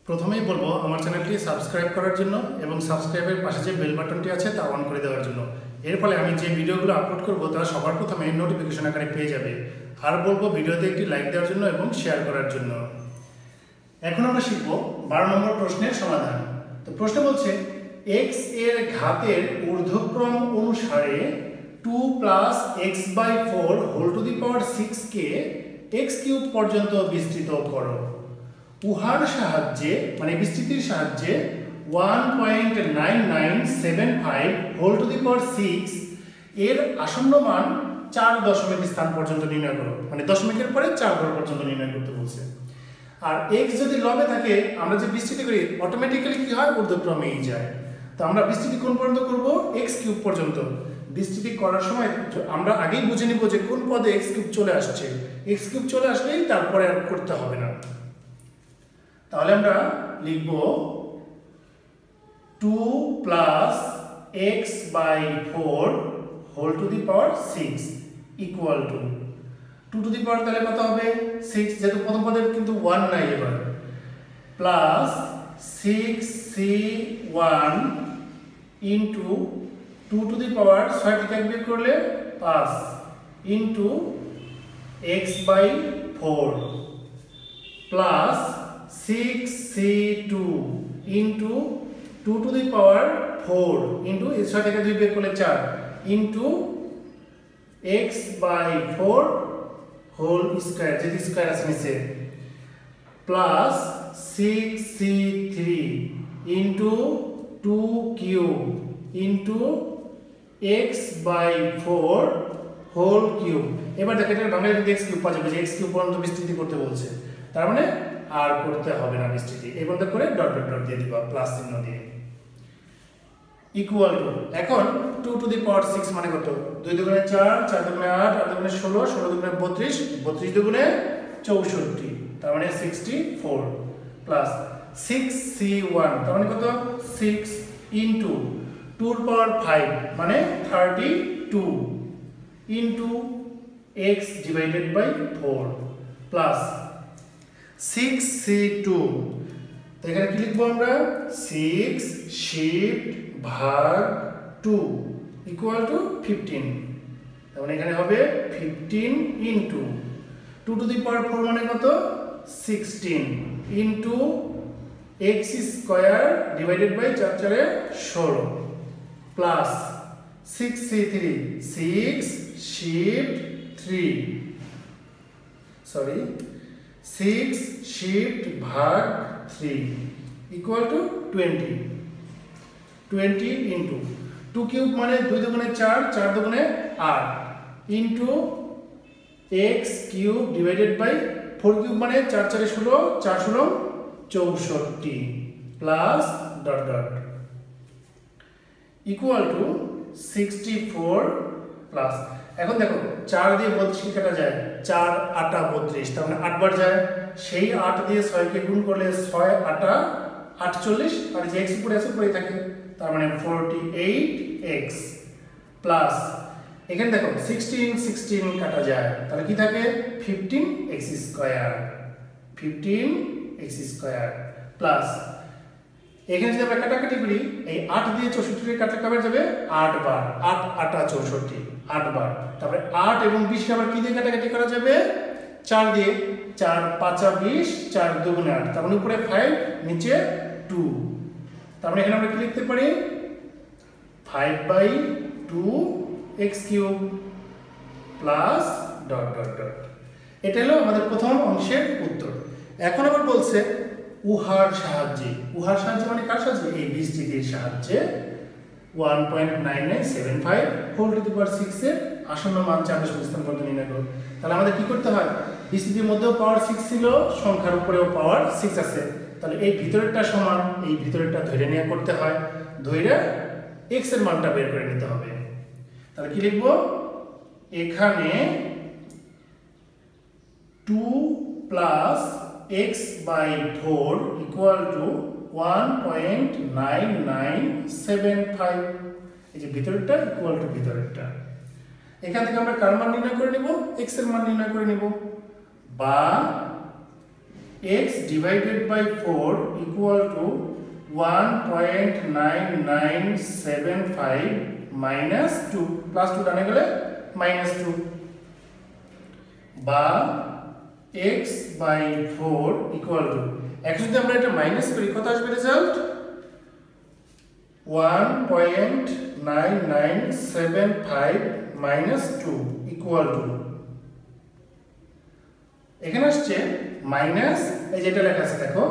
প্রথমেই বলবো আমার চ্যানেলটি সাবস্ক্রাইব করার জন্য এবং সাবস্ক্রাইবের পাশে যে বেল বাটনটি আছে তা অন করে দেওয়ার জন্য। এর ফলে আমি যে ভিডিওগুলো আপলোড করব তা সবার প্রথমে নোটিফিকেশন আকারে পেয়ে যাবে। আর বলবো ভিডিওতে একটি লাইক দেওয়ার জন্য এবং শেয়ার করার জন্য। এখন আমরা শিখব 12 নম্বর প্রশ্নের সমাধান। তো প্রশ্ন বলছে x এর ঘাতের ঊর্ধ্বক্রম অনুসারে 2 plus x/4 whole to the power 6 কে x কিউব পর্যন্ত বিস্তৃত করো। উহার সাহায্যে মানে বিস্তৃতির সাহায্যে 1.9975 হোল টু দি পাওয়ার 6 এর আসন্ন মান 4 দশমিক স্থান পর্যন্ত নির্ণয় করো। মানে দশমিকের পরে 4 ঘর পর্যন্ত নির্ণয় করতে বলছে। আর x যদি লবে থাকে আমরা যে বিস্তৃতি করি অটোমেটিক্যালি কি হয়, ঊর্ধ্বক্রমেই যায়। তো আমরা বিস্তৃতি কোন পর্যন্ত করব, x কিউব পর্যন্ত। বিস্তৃতি করার সময় আমরা আগেই বুঝে নিব যে কোন পদে x কিউব চলে আসছে। x কিউব চলে আসলেই তারপরে আর করতে হবে না। তাহলে আমরা লিখব 2 plus x/4 whole to the power 6 equal to 2 to the power তাহলে কত হবে 6, যেহেতু প্রথম পদে কিন্তু 1 নাই এবার, plus 6c1 into 2 to the power 6 থেকে বিয়োগ করলে 5 into x/4 plus 6c2 into 2 to the power 4 into 6 থেকে 2 বিয়োগ করলে 4 ইন্টু x/4 হোল স্কয়ার, যেটি স্কয়ার আছে নিচে, plus 6c3 into 2 cube into x/4 whole cube. এবার দেখো এটা বাংলায় যদি x কিউব পাওয়া যাবে, যে x কিউব পর্যন্ত বিস্তৃতি করতে বলছে, তার মানে আর করতে হবে না বিস্তৃতি। এই বন্ধ করে ডট ডট ডট দিয়ে দিবা প্লাস চিহ্ন দিয়ে, ইকুয়াল টু এখন 2 টু দি পাওয়ার 6 মানে কত, 2 দুগুণে 4, 4 দুগুণে 8, 8 দুগুণে 16, 16 দুগুণে 32, 32 দুগুণে 64, তার মানে 64 প্লাস 6c1 তার মানে কত 6 ইনটু 2 এর পাওয়ার 5 মানে 32 into x divided by 4 plus 6c2, তো এখানে কি লিখবো আমরা 6 শিফট ভাগ 2 ইকুয়াল টু 15, তার মানে এখানে হবে 15 ইনটু 2 টু দি পাওয়ার 4 মানে কত 16 into x square divided by 4 4 16 plus 6c3 6 shift 3 6 shift ভাগ 3 ইকুয়াল টু 20 ইনটু 2 কিউব মানে 2 দুগুণে 4, 4 দুগুণে 8 into x cube divided by 4 cube মানে 4 4 16, 4 16 64 plus dot dot equal to 64 plus, এখন দেখো 4 দিয়ে 32 কাটা যায়, 4 8 32, তার মানে 8 বার যায়, সেই 8 দিয়ে 6 কে গুণ করলে 6 8 48, আর যে x উপরে আছে উপরেই থাকে, তার মানে 48x প্লাস এখানে দেখো 16 16 কাটা যায়, তাহলে কি থাকে 15x square, 15x square plus এখানে যদি আমরা কাটাকাটি করি এই 8 দিয়ে 64 এর কাটা কবে যাবে 8 বার, 8 8 64 8 বার, তারপরে 8 এবং 20 কে আবার কি দিয়ে কাটাকাটি করা যাবে 4 দিয়ে, 4 5 20, 4 দুগুণে 8, তার মানে উপরে 5 নিচে 2, তার মানে এখানে আমরা কি লিখতে পারি 5/2 x cube plus dot dot dot. এটা হলো আমাদের প্রথম অংশের উত্তর। এখন আবার বলছে উহার সাহায্যে, উহার সাহায্যে মানে কার সাহায্যে, এই বিস্তৃতির সাহায্যে 1.9975 হোল টু দি পাওয়ার 6 এর আসন্ন মান 4 দশমিক স্থান পর্যন্ত নির্ণয় করো। তাহলে আমাদের কি করতে হয়, বিস্তৃতির মধ্যেও পাওয়ার 6 ছিল, সংখ্যার উপরেও পাওয়ার 6 আছে, তাহলে এই ভিতরেরটা সমান এই ভিতরেরটা ধরে নিয়ে করতে হয়, ধরে x এর মানটা বের করে নিতে হবে। তাহলে কি লিখব, এখানে 2 প্লাস x/4 ইকুয়াল টু 1.9975, এই যে ভিতরেরটা ইকুয়াল টু ভিতরেরটা। এখান থেকে আমরা কার মান নির্ণয় করে নিব, x এর মান নির্ণয় করে নিব, বা x divided by 4 equal to 1.9975 minus 2 plus 2 ডানে গেলে minus 2 বা x by 4 equal to এখন যদি আমরা এটা মাইনাস করি কত আসবে রেজাল্ট 1.9975 minus 2 equal to এখানে আসছে মাইনাস এই যেটা লেখা আছে দেখো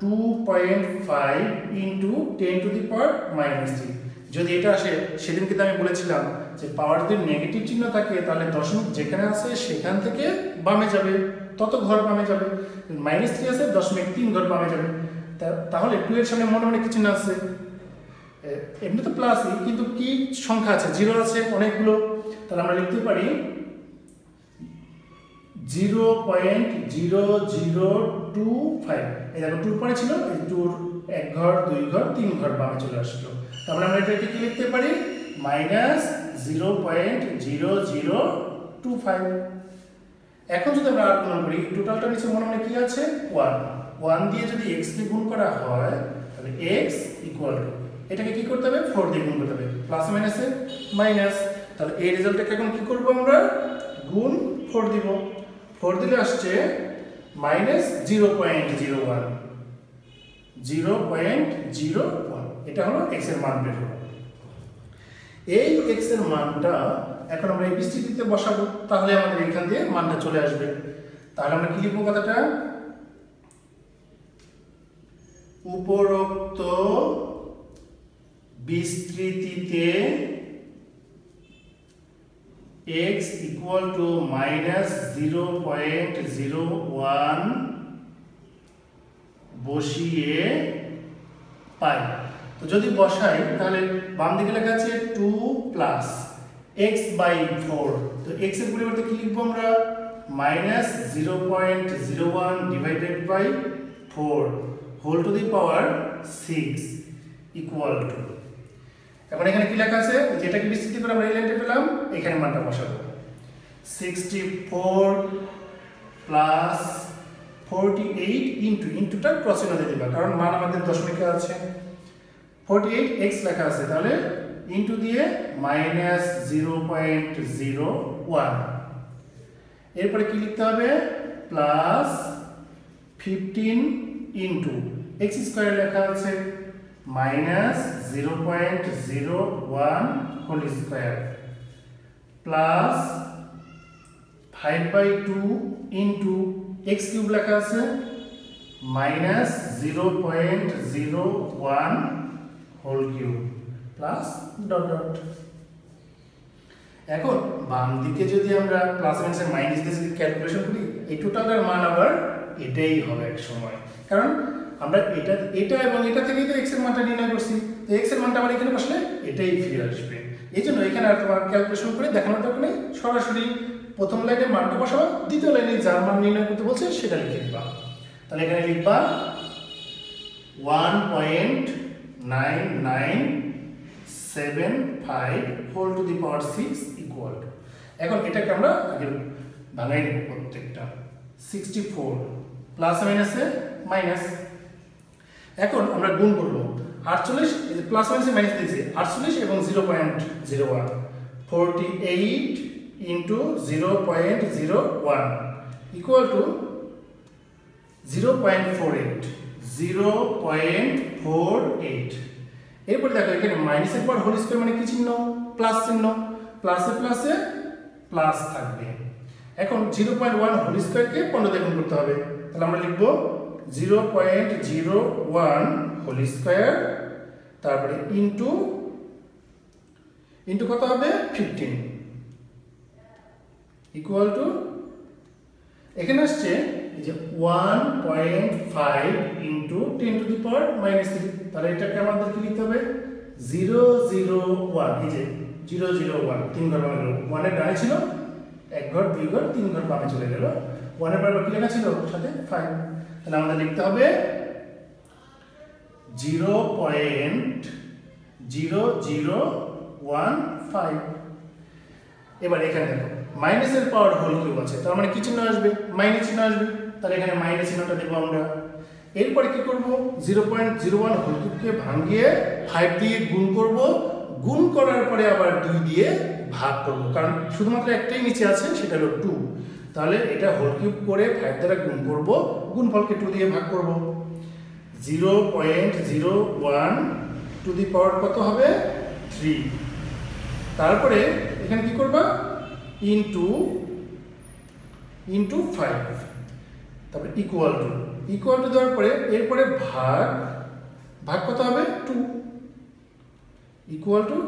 2.5 into 10 to the power minus 3 যদি এটা আসে সেদিন কিন্তু আমি বলেছিলাম যে পাওয়ার যদি নেগেটিভ চিহ্ন থাকে তাহলে দশমিক যেখানে আছে সেখান থেকে বামে যাবে তত ঘর বামে যাবে মাইনাস 3 আছে দশমিক 3 ঘর বামে যাবে তাহলে 2 এর সামনে মনে মনে কি চিহ্ন আছে এমনি তো প্লাসই কিন্তু কি সংখ্যা আছে 0 আছে অনেকগুলো তাহলে আমরা লিখতে পারি 0.0025 এই দেখো 2 পরে ছিল এই 2 এক ঘর দুই ঘর তিন ঘর বামে চলে আসলো তাহলে আমরা এটাকে কি লিখতে পারি -0.0025 এখন যদি আমরা আর গুণ করি টোটালটা নিচে মনে মনে কি আছে 1 দিয়ে যদি x কে গুণ করা হয় তাহলে x ইকুয়াল টু এটাকে কি করতে হবে 4 দিয়ে গুণ করতে হবে প্লাস মাইনাসে মাইনাস তাহলে এই রেজাল্টটাকে এখন কি করব আমরা গুণ 4 দিব 4 দিলে আসছে -0.01 এটা হলো x এর মান বের হলো এই x এর মানটা এখন আমরা এই বিস্তৃতিতে বসাবো তাহলে আমাদের এখান দিয়ে মানটা চলে আসবে তাহলে আমরা কি লিখব কথাটা উপরোক্ত বিস্তৃতিতে x equal to -0.01 বসিয়ে পাই তো যদি বসাই তাহলে বাম দিকে লেখা আছে 2 প্লাস x by 4 তো x এর পরিবর্তে কি লিখব আমরা -0.01 divided by 4 whole to the power 6 equal to এখন এখানে কি লেখা আছে যেটাকে বিস্তৃত করে আমরা এই লাইনটা পেলাম এখানে মানটা বসাবো 64 প্লাস 48 ইনটুটা ক্রসিংয়ে দিবা কারণ মান আমাদের দশমিকে আছে 48 x লেখা আছে তাহলে ইনটু দিয়ে -0.01 এরপরে কি লিখতে হবে প্লাস 15 ইনটু x স্কয়ার লেখা আছে -0.01 whole square plus 5/2 into x cube লেখা আছে -0.01 whole cube plus dot dot এখন বাম দিকে যদি আমরা প্লাস মাইনাসের মাইনাস দিয়ে যদি ক্যালকুলেশন করি এই টোটালটার মান আবার এটাই হবে এক সময় কারণ আমরা এটা এবং এটা থেকেই তো x এর মানটা নির্ণয় করছি তো x এর মানটা আবার এখানে বসলে এটাই ফিরে আসবে এইজন্য এখানে আর তোমার ক্যালকুলেশন করে দেখানোর দরকার নেই সরাসরি প্রথম লাইনে মানটা বসাবা দ্বিতীয় লাইনে যার মান নির্ণয় করতে বলছে সেটা লিখে দিবা তাহলে এখানে লিখবা 1.9975 whole to the power 6 equal to এখন এটাকে আমরা আগে ভাঙাই নেব প্রত্যেকটা 64 প্লাস মাইনাসে মাইনাস এখন আমরা গুণ করব 48 প্লাস মাইনাসে মাইনাস দিয়েছি 48 এবং 0.01 48 into 0.01 equal to 0.48 এরপর দেখো এখানে মাইনাসের পর হোল স্কয়ার মানে কি চিহ্ন প্লাস চিহ্ন প্লাসে প্লাসে প্লাস থাকবে এখন 0.1 হোল স্কয়ারকে 15 দিয়ে গুণ করতে হবে তাহলে আমরা লিখব 0.01 হোল স্কয়ার তারপরে ইনটু কত হবে 15 ইকুয়াল টু এখানে আসছে যে 1.5 ইনটু 10 টু দি পাওয়ার -3 তাহলে এটাকে আমাদের কি লিখতে হবে 001 এই যে 001 তিন ঘর বামে গেল 1 এর ডানে ছিল এক ঘর দুই ঘর তিন ঘর বামে চলে গেল 1 এর পরে কি লেখা ছিল সাথে 5 তাহলে আমাদের লিখতে হবে 0.0015 এবার এখানে দেখো মাইনাসের পাওয়ার হোল কিউব আছে তার মানে কি চিহ্ন আসবে মাইনাস চিহ্ন আসবে তাহলে এখানে মাইনাস চিহ্নটা দেবো আমরা। এরপরে কি করব, 0.01 হোল কিউবকে ভাঙিয়ে 5 দিয়ে গুণ করব, গুণ করার পরে আবার 2 দিয়ে ভাগ করব, কারণ শুধুমাত্র একটাই নিচে আছে, সেটা হলো 2। তাহলে এটা হোল কিউব করে 5 দ্বারা গুণ করব, গুণফলকে 2 দিয়ে ভাগ করব। 0.01 টু দি পাওয়ার কত হবে, 3। তারপরে এখানে কি করবা, ইনটু 5, তারপরে ইকুয়াল টু দেওয়ার পরে এরপরে ভাগ কত হবে, 2 ইকুয়াল টু,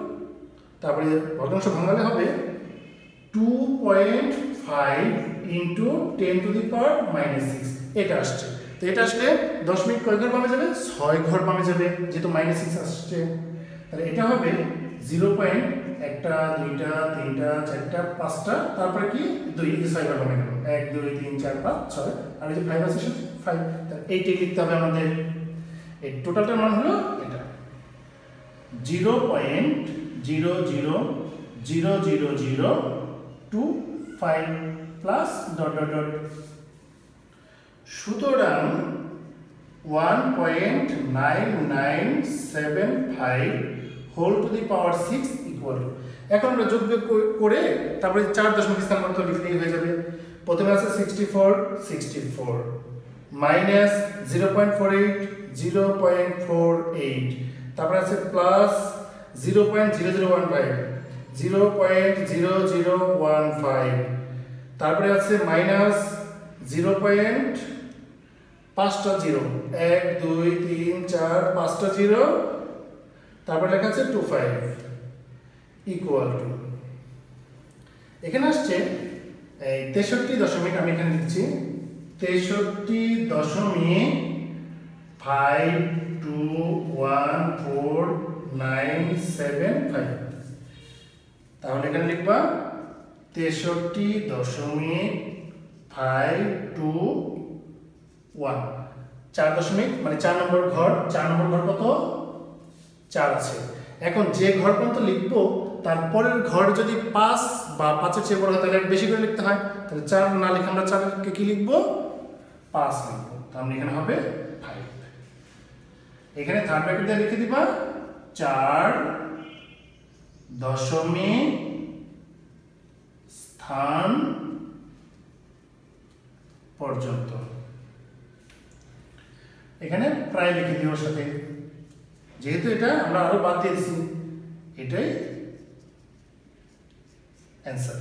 তারপরে ভগ্নাংশ ভাঙালে হবে 2.5 ইন্টু 10 টু দি পাওয়ার -6। এটা আসছে, তো এটা আসলে দশমিক কয় ঘর বামে যাবে, 6 ঘর বামে যাবে, যেহেতু -6 আসছে। তাহলে এটা হবে 0.1টা 2টা 3টা 4টা 5টা, তারপরে কি 2, 6 ঘর বামে গেল, 1 2 3 4 5 6, আর এই যে 5 আছে 5। তাহলে এইটাই লিখতে হবে আমাদের। এই টোটালটার মান হলো এটা 0.000025 প্লাস ডট ডট ডট। সুতরাং 1.9975 whole to the power 6 equal. এখন আমরা যোগ বিয়োগ করে তারপরে 4 দশমিক স্থান পর্যন্ত লিখলেই হয়ে যাবে। প্রথমে আছে 64 মাইনাস 0.48 0.48, তারপরে আছে প্লাস 0.0015, তারপরে আছে মাইনাস 0.5টা 0, 1 2 3 4 5টা 0, তারপরে লেখা আছে 25 ইকুয়াল টু, এখানে আসছে 63 দশমিক, আমি এখানে লিখছি 63.521495। তাহলে এখানে লিখবা 63.521, 4 দশমিক মানে 4 নম্বর ঘর। 4 নম্বর ঘর কত, 4 আছে। এখন যে ঘর পর্যন্ত লিখবো তারপরের ঘর যদি 5 বা 5-এর চেয়ে বড় হয় তাহলে বেশি করে লিখতে হয়। তাহলে 4 না লিখে আমরা 4কে কি লিখবো, 5 লিখবো। তাহলে এখানে হবে 5। এখানে থার্ড ব্র্যাকেট দিয়ে লিখে দিবা 4 দশমিক স্থান পর্যন্ত। এখানে প্রায় লিখে দিও সাথে, যেহেতু এটা আমরা আরো বাদ দিয়েছি, এটাই অ্যান্সার।